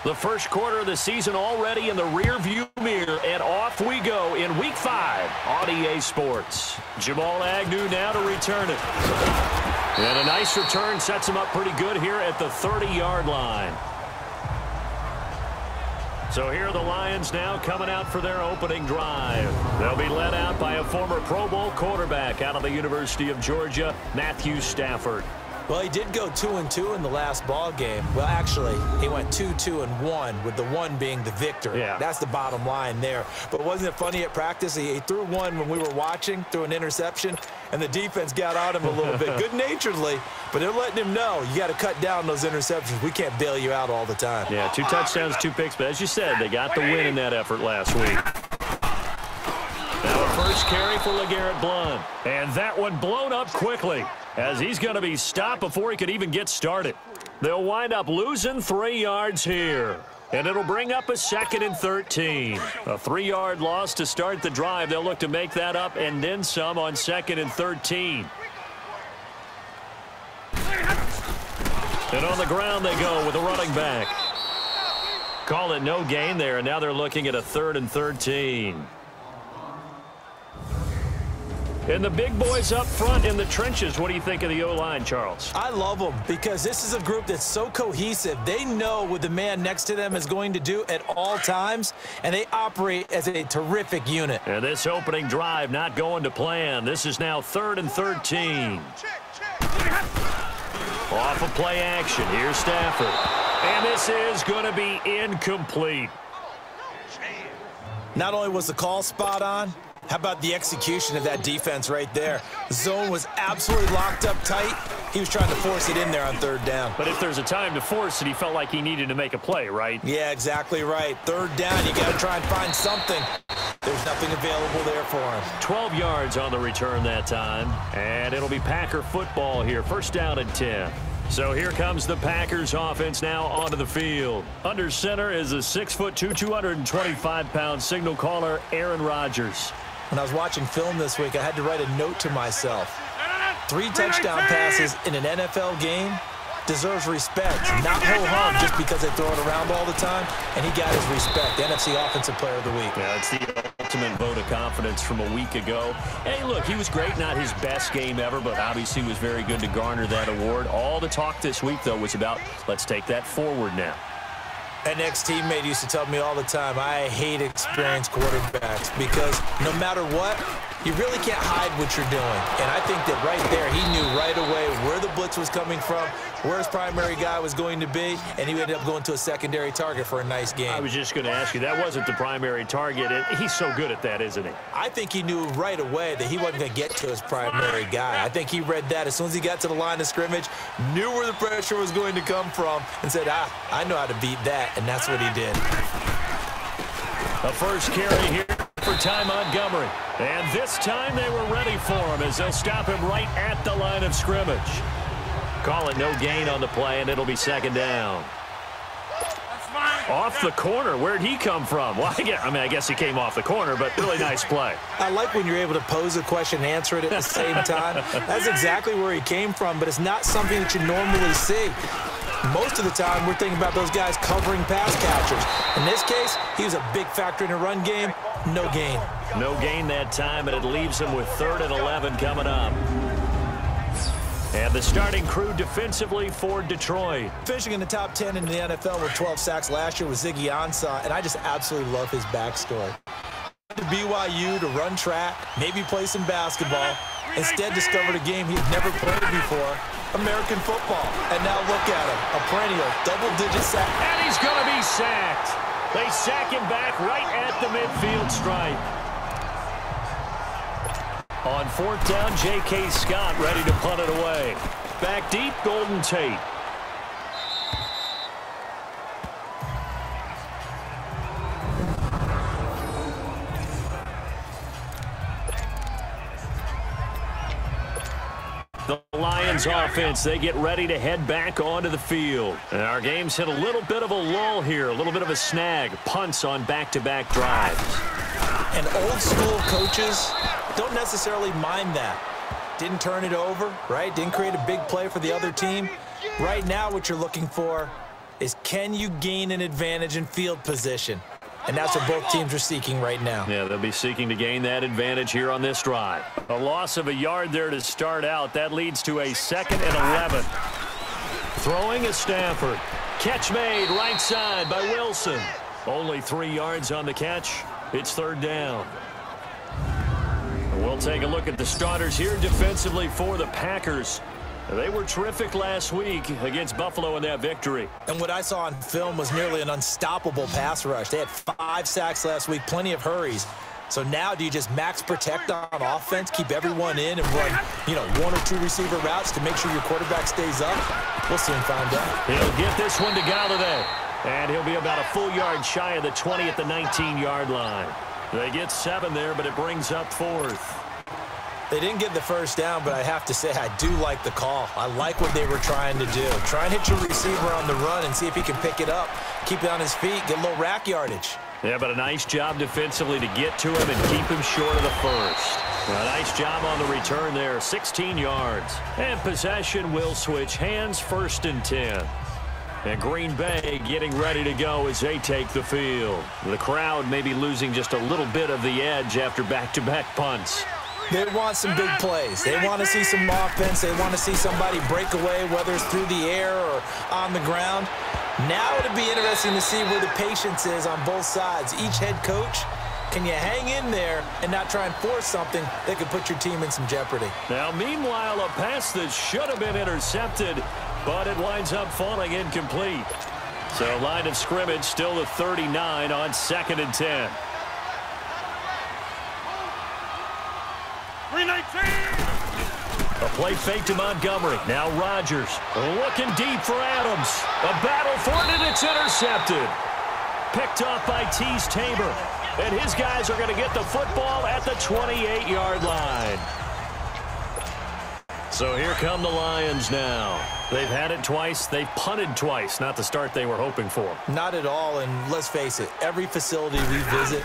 The first quarter of the season already in the rearview mirror, and off we go in Week 5 on EA Sports. Jamal Agnew now to return it. And a nice return sets him up pretty good here at the 30-yard line. So here are the Lions now coming out for their opening drive. They'll be led out by a former Pro Bowl quarterback out of the University of Georgia, Matthew Stafford. Well, he did go 2-2 in the last ball game. Well, actually, he went 2-2-1, with the one being the victor. Yeah. That's the bottom line there. But wasn't it funny at practice? He threw one when we were watching, threw an interception, and the defense got on him a little bit, good-naturedly. But they're letting him know, you got to cut down those interceptions. We can't bail you out all the time. Yeah, 2 touchdowns, 2 picks. But as you said, they got the win in that effort last week. Now a first carry for LeGarrette Blount. And that one blown up quickly, as he's going to be stopped before he could even get started. They'll wind up losing 3 yards here. And it'll bring up a 2nd and 13. A 3-yard loss to start the drive. They'll look to make that up and then some on 2nd and 13. And on the ground they go with a running back. Call it no gain there, and now they're looking at a 3rd and 13. And the big boys up front in the trenches. What do you think of the O-line, Charles? I love them because this is a group that's so cohesive. They know what the man next to them is going to do at all times, and they operate as a terrific unit. And this opening drive not going to plan. This is now 3rd and 13. Off of play action. Here's Stafford. And this is going to be incomplete. Not only was the call spot on, how about the execution of that defense right there? The zone was absolutely locked up tight. He was trying to force it in there on 3rd down. But if there's a time to force it, he felt like he needed to make a play, right? Yeah, exactly right. 3rd down, you got to try and find something. There's nothing available there for him. 12 yards on the return that time. And it'll be Packer football here. 1st down and 10. So here comes the Packers offense now onto the field. Under center is a 6'2", 225-pound signal caller, Aaron Rodgers. When I was watching film this week, I had to write a note to myself. 3 touchdown passes in an NFL game deserves respect, not ho-hum just because they throw it around all the time, and he got his respect. NFC Offensive Player of the Week. Yeah, it's the ultimate vote of confidence from a week ago. Hey, look, he was great, not his best game ever, but obviously was very good to garner that award. All the talk this week, though, was about let's take that forward now. An ex-teammate used to tell me all the time, I hate experienced quarterbacks because no matter what, you really can't hide what you're doing. And I think that right there, he knew right away where the blitz was coming from, where his primary guy was going to be, and he ended up going to a secondary target for a nice game. I was just going to ask you, that wasn't the primary target. He's so good at that, isn't he? I think he knew right away that he wasn't going to get to his primary guy. I think he read that as soon as he got to the line of scrimmage, knew where the pressure was going to come from, and said, I know how to beat that, and that's what he did. A first carry here for Ty Montgomery. And this time they were ready for him as they'll stop him right at the line of scrimmage. Call it no gain on the play, and it'll be 2nd down. Off the corner. Where'd he come from? Well, I guess he came off the corner, but really nice play. I like when you're able to pose a question and answer it at the same time. That's exactly where he came from, but it's not something that you normally see. Most of the time, we're thinking about those guys covering pass catchers. In this case, he was a big factor in the run game. No gain. No gain that time, and it leaves him with 3rd and 11 coming up. And the starting crew defensively for Detroit. Finishing in the top 10 in the NFL with 12 sacks last year was Ziggy Ansah, and I just absolutely love his backstory. To BYU to run track, maybe play some basketball. Instead, discovered a game he had never played before, American football. And now look at him, a perennial double-digit sack. And he's going to be sacked. They sack him back right at the midfield stripe. On 4th down, J.K. Scott ready to punt it away. Back deep, Golden Tate. The Lions offense, they get ready to head back onto the field. And our game's hit a little bit of a lull here, a little bit of a snag. Punts on back-to-back drives. And old-school coaches don't necessarily mind that. Didn't turn it over, right? Didn't create a big play for the other team. Right now, what you're looking for is can you gain an advantage in field position? And that's what both teams are seeking right now. Yeah, they'll be seeking to gain that advantage here on this drive. A loss of a yard there to start out. That leads to a 2nd and 11. Throwing is Stafford. Catch made right side by Wilson. Only 3 yards on the catch. It's 3rd down. We'll take a look at the starters here defensively for the Packers. They were terrific last week against Buffalo in that victory. And what I saw on film was nearly an unstoppable pass rush. They had 5 sacks last week, plenty of hurries. So now do you just max protect on offense, keep everyone in, and run, 1 or 2 receiver routes to make sure your quarterback stays up? We'll soon find out. He'll get this one to Galladay. And he'll be about a full yard shy of the 20 at the 19-yard line. They get 7 there, but it brings up 4th. They didn't get the first down, but I have to say I do like the call. I like what they were trying to do. Try and hit your receiver on the run and see if he can pick it up, keep it on his feet, get a little rack yardage. Yeah, but a nice job defensively to get to him and keep him short of the first. A nice job on the return there, 16 yards. And possession will switch hands, 1st and 10. And Green Bay getting ready to go as they take the field. The crowd may be losing just a little bit of the edge after back-to-back punts. They want some big plays. They want to see some offense. They want to see somebody break away, whether it's through the air or on the ground. Now it'll be interesting to see where the patience is on both sides. Each head coach, can you hang in there and not try and force something that could put your team in some jeopardy? Now, meanwhile, a pass that should have been intercepted, but it winds up falling incomplete. So line of scrimmage still the 39 on 2nd and 10. 319. A play fake to Montgomery. Now Rodgers looking deep for Adams. A battle for it, and it's intercepted. Picked off by Tease Tabor. And his guys are going to get the football at the 28-yard line. So here come the Lions now. They've had it twice. They've punted twice. Not the start they were hoping for. Not at all, and let's face it, every facility we visit,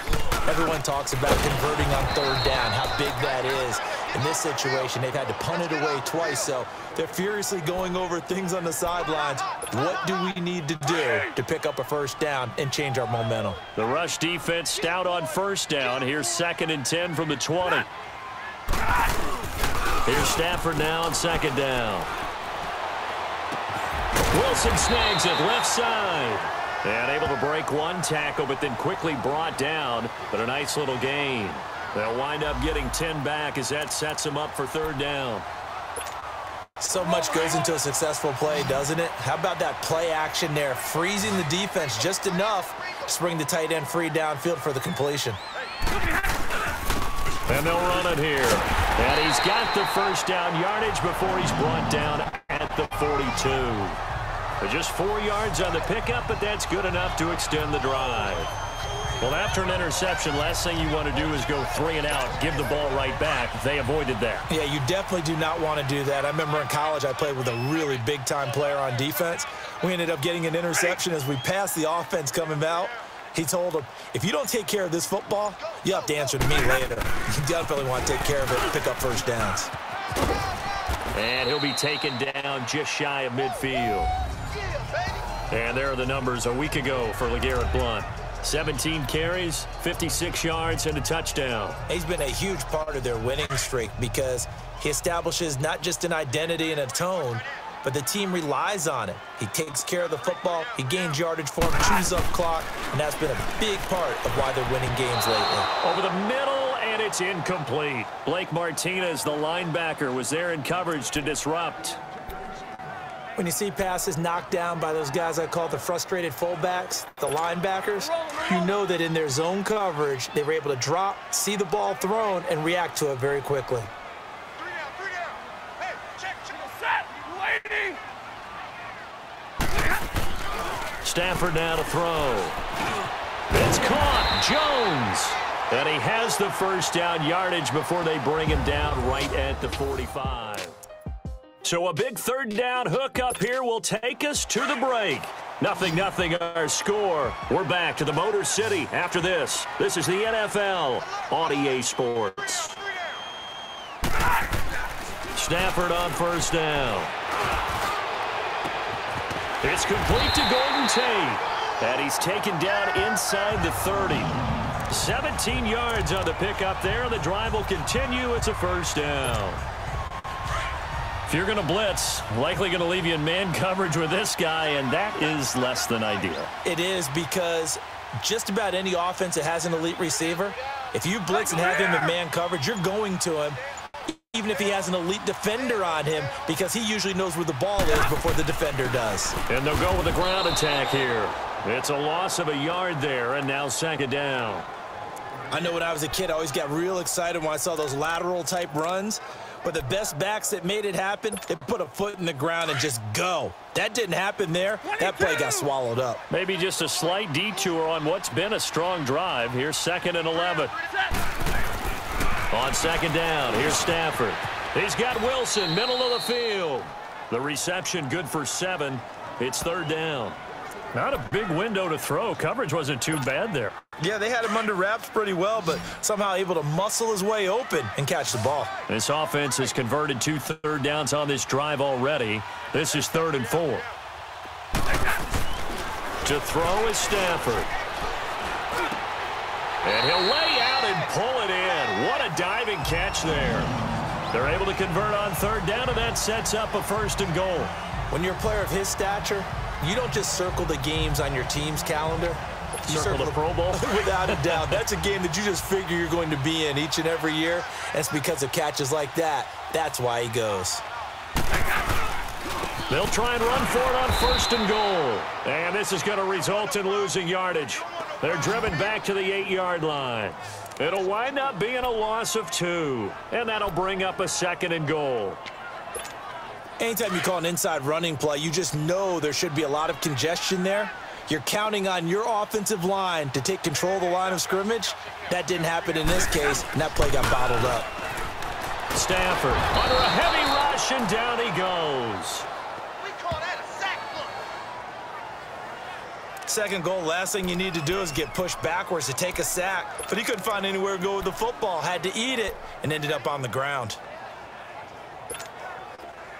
everyone talks about converting on 3rd down, how big that is. In this situation, they've had to punt it away twice, so they're furiously going over things on the sidelines. What do we need to do to pick up a 1st down and change our momentum? The rush defense stout on 1st down. Here's 2nd and 10 from the 20. Here's Stafford now on 2nd down. Wilson snags it left side. And able to break one tackle, but then quickly brought down. But a nice little gain. They'll wind up getting 10 back as that sets them up for 3rd down. So much goes into a successful play, doesn't it? How about that play action there, freezing the defense just enough to bring the tight end free downfield for the completion. And they'll run it here. And he's got the 1st down yardage before he's brought down at the 42. But just 4 yards on the pickup, but that's good enough to extend the drive. Well, after an interception, last thing you want to do is go 3 and out, give the ball right back. They avoided that. Yeah, you definitely do not want to do that. I remember in college I played with a really big-time player on defense. We ended up getting an interception as we passed the offense coming out. He told him, if you don't take care of this football, you'll have to answer to me later. You definitely want to take care of it and pick up 1st downs. And he'll be taken down just shy of midfield. And there are the numbers a week ago for LeGarrette Blount. 17 carries, 56 yards, and a touchdown. He's been a huge part of their winning streak because he establishes not just an identity and a tone, but the team relies on it. He takes care of the football, he gains yardage for him, chews up clock, and that's been a big part of why they're winning games lately. Over the middle, and it's incomplete. Blake Martinez, the linebacker, was there in coverage to disrupt. When you see passes knocked down by those guys I call the frustrated fullbacks, the linebackers, you know that in their zone coverage, they were able to drop, see the ball thrown, and react to it very quickly. 3 down. Hey, check, set, waiting. Stafford now to throw. It's caught. Jones. And he has the 1st down yardage before they bring him down right at the 45. So a big 3rd down hookup here will take us to the break. 0-0 our score. We're back to the Motor City after this. This is the NFL on EA Sports. Stafford on 1st down. It's complete to Golden Tate. And he's taken down inside the 30. 17 yards on the pickup there. The drive will continue. It's a first down. If you're going to blitz, likely going to leave you in man coverage with this guy, and that is less than ideal. It is, because just about any offense that has an elite receiver, if you blitz and have him in man coverage, you're going to him, even if he has an elite defender on him, because he usually knows where the ball is before the defender does. And they'll go with a ground attack here. It's a loss of a yard there, and now second down. I know when I was a kid, I always got real excited when I saw those lateral-type runs. But the best backs that made it happen, they put a foot in the ground and just go. That didn't happen there. That play got swallowed up. Maybe just a slight detour on what's been a strong drive. Here's 2nd and 11. On second down, here's Stafford. He's got Wilson, middle of the field. The reception good for 7. It's 3rd down. Not a big window to throw. Coverage wasn't too bad there. Yeah, they had him under wraps pretty well, but somehow able to muscle his way open and catch the ball. This offense has converted 2 third downs on this drive already. This is 3rd and 4. To throw is Stafford. And he'll lay out and pull it in. What a diving catch there. They're able to convert on 3rd down, and that sets up a 1st and goal. When you're a player of his stature, you don't just circle the games on your team's calendar. You circle the Pro Bowl. Without a doubt. That's a game that you just figure you're going to be in each and every year. And it's because of catches like that. That's why he goes. They'll try and run for it on 1st and goal. And this is going to result in losing yardage. They're driven back to the 8-yard line. It'll wind up being a loss of 2. And that'll bring up a 2nd and goal. Anytime you call an inside running play, you just know there should be a lot of congestion there. You're counting on your offensive line to take control of the line of scrimmage. That didn't happen in this case, and that play got bottled up. Stafford under a heavy rush, and down he goes. We call that a sack block. 2nd goal, last thing you need to do is get pushed backwards to take a sack. But he couldn't find anywhere to go with the football, had to eat it, and ended up on the ground.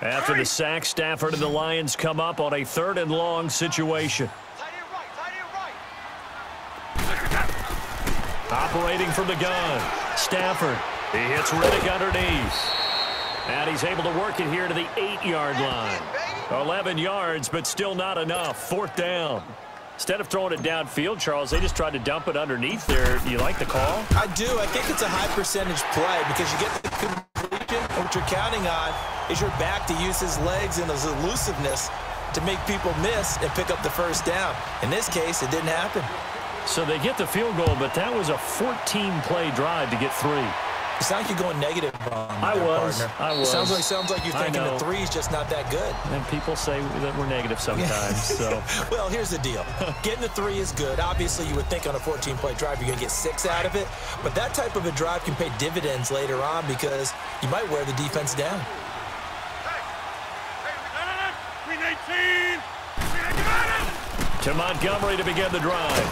After the sack, Stafford and the Lions come up on a 3rd and long situation. Operating from the gun, Stafford. He hits Riddick underneath. And he's able to work it here to the 8-yard line. 11 yards, but still not enough. 4th down. Instead of throwing it downfield, Charles, they just tried to dump it underneath there. Do you like the call? I do. I think it's a high-percentage play because you get the completion. And what you're counting on is your back to use his legs and his elusiveness to make people miss and pick up the 1st down. In this case, it didn't happen. So they get the field goal, but that was a 14-play drive to get 3. It's not like you're going negative on I was. Sounds like you're thinking the 3's just not that good. And people say that we're negative sometimes. So. Well, here's the deal. Getting the 3 is good. Obviously, you would think on a 14-play drive you're going to get 6 out of it. But that type of a drive can pay dividends later on because you might wear the defense down. Hey, 319. To Montgomery to begin the drive.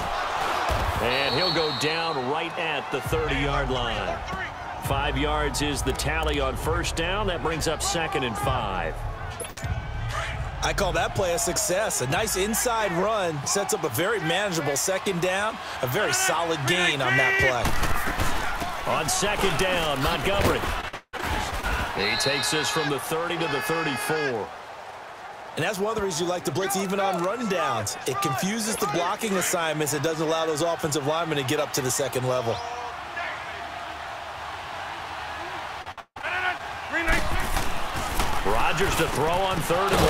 And he'll go down right at the 30-yard line. 5 yards is the tally on 1st down. That brings up 2nd and 5. I call that play a success. A nice inside run sets up a very manageable 2nd down. A very solid gain on that play. On 2nd down, Montgomery. He takes this from the 30 to the 34. And that's one of the reasons you like to blitz even on rundowns. It confuses the blocking assignments. It doesn't allow those offensive linemen to get up to the 2nd level. Rodgers to throw on 3rd and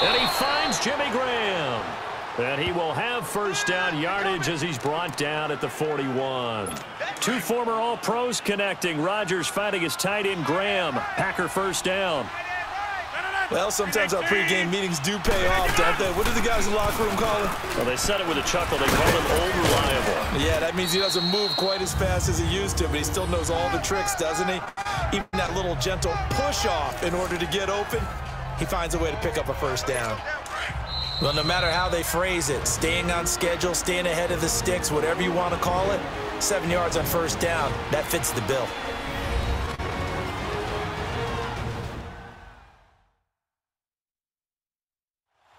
1. And he finds Jimmy Graham. And he will have 1st down yardage as he's brought down at the 41. 2 former All-Pros connecting. Rodgers fighting his tight end Graham. Packer 1st down. Well, sometimes our pregame meetings do pay off, don't they? What do the guys in the locker room call him? Well, they said it with a chuckle. They call him Old Reliable. Yeah, that means he doesn't move quite as fast as he used to, but he still knows all the tricks, doesn't he? Even that little gentle push-off in order to get open, he finds a way to pick up a 1st down. Well, no matter how they phrase it, staying on schedule, staying ahead of the sticks, whatever you want to call it, 7 yards on 1st down, that fits the bill.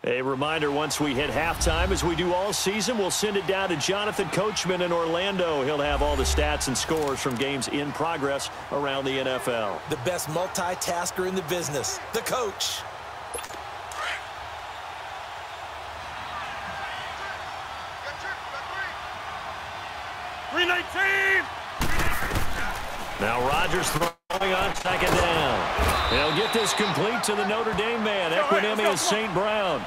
A reminder, once we hit halftime, as we do all season, we'll send it down to Jonathan Coachman in Orlando. He'll have all the stats and scores from games in progress around the NFL. The best multitasker in the business, the coach. Now Rodgers throwing on second down. He'll get this complete to the Notre Dame man. Equinemius St. Brown.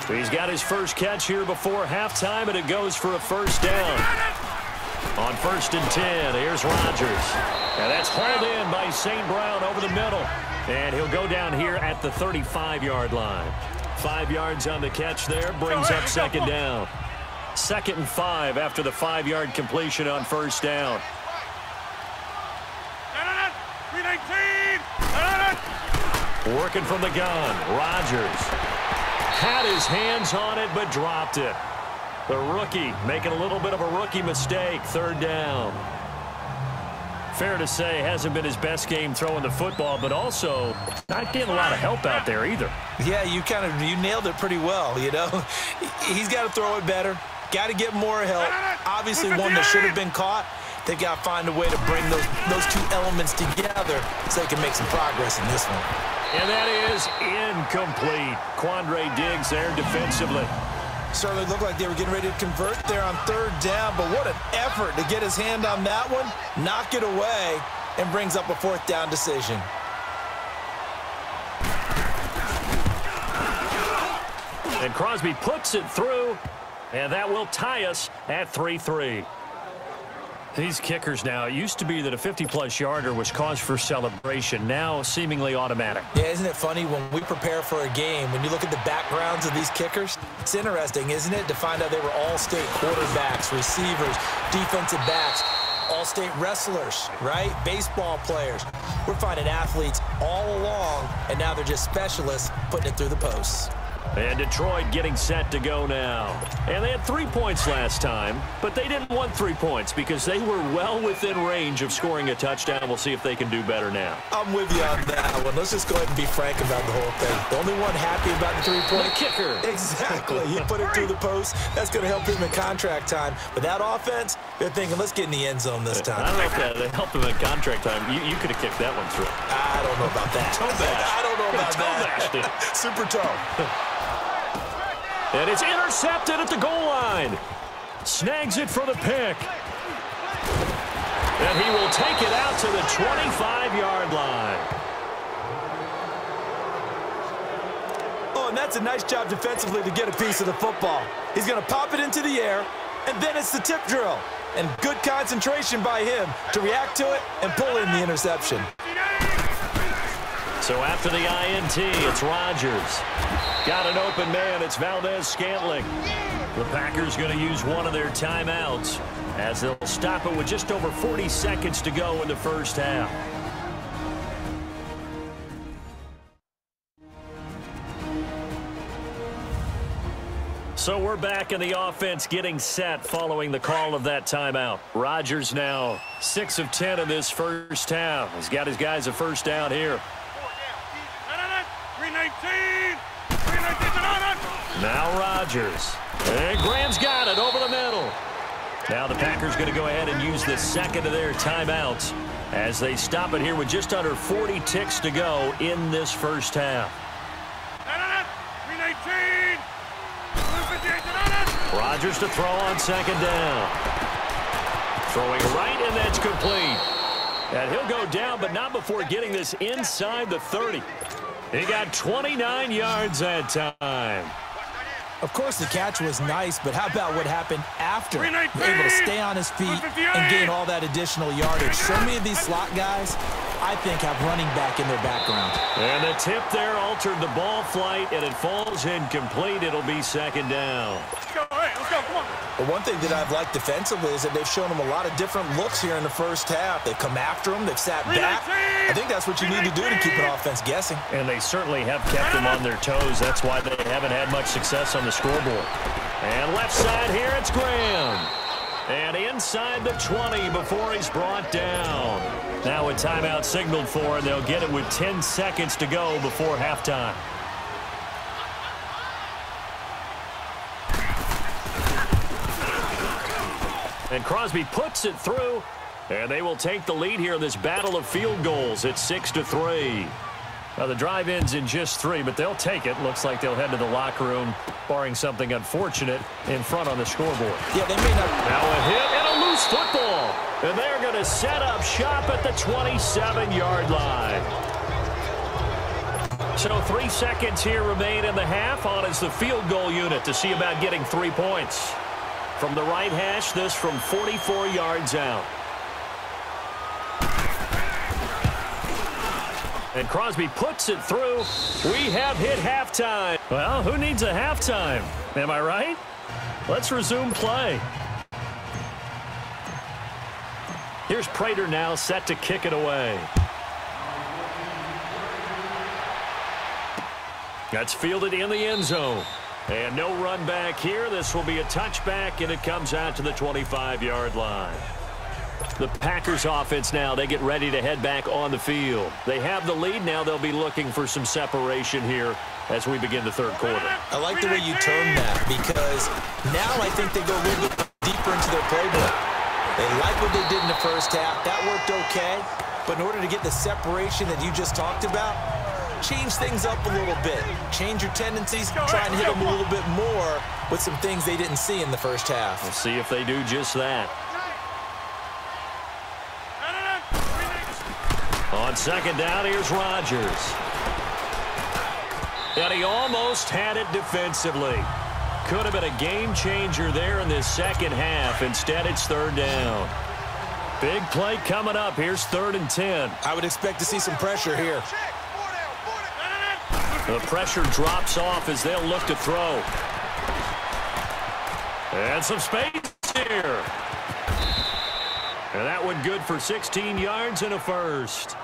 He's got his first catch here before halftime, and it goes for a first down. On 1st and 10, here's Rodgers. And that's hauled in by St. Brown over the middle. And he'll go down here at the 35-yard line. 5 yards on the catch there, brings up second down. 2nd and 5 after the 5-yard completion on first down. Working from the gun, Rodgers had his hands on it but dropped it. The rookie making a little bit of a rookie mistake, 3rd down. Fair to say, hasn't been his best game throwing the football, but also not getting a lot of help out there either. Yeah, you nailed it pretty well, you know. He's got to throw it better, got to get more help. Obviously one that should have been caught. They got to find a way to bring those two elements together so they can make some progress in this one. And that is incomplete. Quandre Diggs there defensively. Certainly looked like they were getting ready to convert there on 3rd down, but what an effort to get his hand on that one, knock it away, and brings up a 4th down decision. And Crosby puts it through, and that will tie us at 3-3. These kickers now, it used to be that a 50-plus yarder was cause for celebration, now seemingly automatic. Yeah, isn't it funny when we prepare for a game, when you look at the backgrounds of these kickers, it's interesting, isn't it, to find out they were all-state quarterbacks, receivers, defensive backs, all-state wrestlers, right? Baseball players. We're finding athletes all along, and now they're just specialists putting it through the posts. And Detroit getting set to go now. And they had 3 points last time, but they didn't want 3 points because they were well within range of scoring a touchdown. We'll see if they can do better now. I'm with you on that one. Let's just go ahead and be frank about the whole thing. The only one happy about the 3-point kicker. Exactly. He put it through the post. That's going to help him in contract time. But that offense, they're thinking, let's get in the end zone this time. I don't know if that helped him in contract time. You could have kicked that one through. I don't know about that. Toe bash. I don't know about that. Super toe. And it's intercepted at the goal line. Snags it for the pick. And he will take it out to the 25-yard line. Oh, and that's a nice job defensively to get a piece of the football. He's going to pop it into the air, and then it's the tip drill. And good concentration by him to react to it and pull in the interception. So after the INT, it's Rodgers. Got an open man. It's Valdez-Scantling. The Packers going to use one of their timeouts as they'll stop it with just over 40 seconds to go in the first half. So we're back in the offense getting set following the call of that timeout. Rodgers now 6 of 10 in this first half. He's got his guys a first down here. 319. Now Rodgers. And Graham's got it over the middle. Now the Packers going to go ahead and use the second of their timeouts as they stop it here with just under 40 ticks to go in this first half. 319. Rodgers to throw on second down. Throwing right, and that's complete. And he'll go down, but not before getting this inside the 30. He got 29 yards that time. Of course, the catch was nice, but how about what happened after? Able to stay on his feet and gain all that additional yardage. So many of these slot guys, I think, have running back in their background. And the tip there altered the ball flight, and it falls incomplete. It'll be second down. Let's go, come on. But one thing that I've liked defensively is that they've shown them a lot of different looks here in the first half. They've come after them. They've sat back. I think that's what you need to do to keep an offense guessing. And they certainly have kept them on their toes. That's why they haven't had much success on the scoreboard. And left side here, it's Graham. And inside the 20 before he's brought down. Now a timeout signaled for, and they'll get it with 10 seconds to go before halftime. And Crosby puts it through, and they will take the lead here in this battle of field goals. It's 6-3. Now, the drive ends in just 3, but they'll take it. Looks like they'll head to the locker room, barring something unfortunate, in front on the scoreboard. Yeah, they may not. Now a hit and a loose football. And they're going to set up shop at the 27-yard line. So 3 seconds here remain in the half. On is the field goal unit to see about getting 3 points. From the right hash, this from 44 yards out. And Crosby puts it through. We have hit halftime. Well, who needs a halftime? Am I right? Let's resume play. Here's Prater now set to kick it away. That's fielded in the end zone. And no run back here. This will be a touchback, and it comes out to the 25-yard line. The Packers offense now, they get ready to head back on the field. They have the lead. Now they'll be looking for some separation here as we begin the third quarter. I like the way you term that, because now I think they go a little bit deeper into their playbook. They like what they did in the first half. That worked okay. But in order to get the separation that you just talked about, change things up a little bit. Change your tendencies. Try and hit them a little bit more with some things they didn't see in the first half. We'll see if they do just that. On second down, here's Rodgers. And he almost had it defensively. Could have been a game changer there in this second half. Instead, it's third down. Big play coming up. Here's 3rd and 10. I would expect to see some pressure here. The pressure drops off as they'll look to throw. And some space here. And that one good for 16 yards and a first.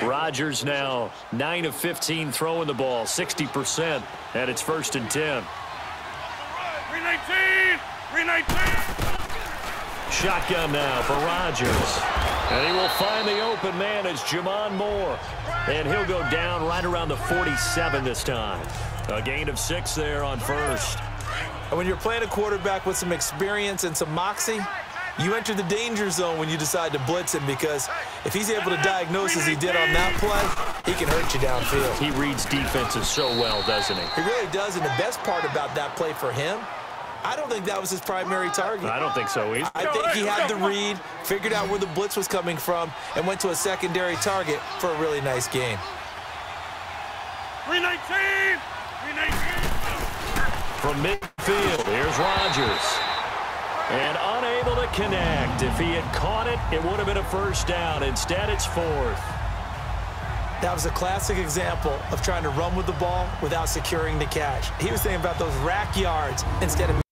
Rodgers now 9 of 15 throwing the ball, 60%, and it's 1st and 10. 319! Shotgun now for Rodgers. And he will find the open man as Jamon Moore. And he'll go down right around the 47 this time. A gain of 6 there on first. And when you're playing a quarterback with some experience and some moxie, you enter the danger zone when you decide to blitz him, because if he's able to diagnose as he did on that play, he can hurt you downfield. He reads defenses so well, doesn't he? He really does, and the best part about that play for him, I don't think that was his primary target. I don't think so either. I think he had the read, figured out where the blitz was coming from, and went to a secondary target for a really nice gain. 319! From midfield, here's Rodgers. And unable to connect. If he had caught it, it would have been a first down. Instead, it's 4th. That was a classic example of trying to run with the ball without securing the catch. He was thinking about those rack yards instead of